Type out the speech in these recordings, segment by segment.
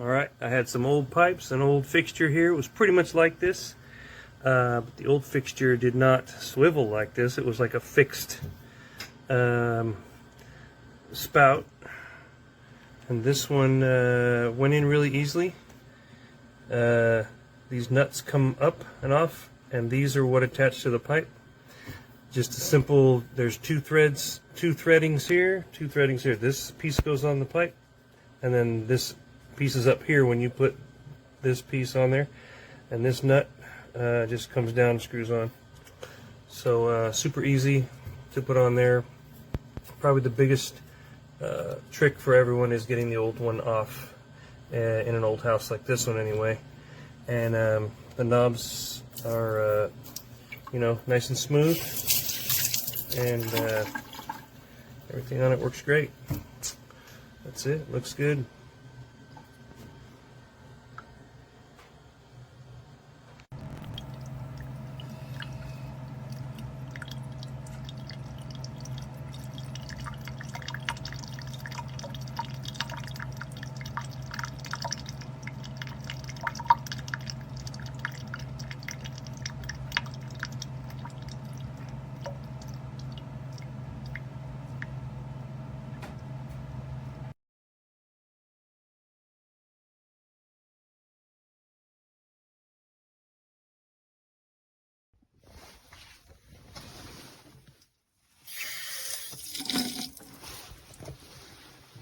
Alright, I had some old pipes, an old fixture here. It was pretty much like this. But the old fixture did not swivel like this. It was like a fixed spout. And this one went in really easily. These nuts come up and off, and these are what attach to the pipe. Just a simple, there's two threadings here. This piece goes on the pipe, and then this piece is up here when you put this piece on there, and this nut just comes down and screws on. So super easy to put on there. Probably the biggest trick for everyone is getting the old one off in an old house like this one anyway. And the knobs are you know, nice and smooth, and everything on it works great. That's it. Looks good.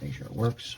Make sure it works.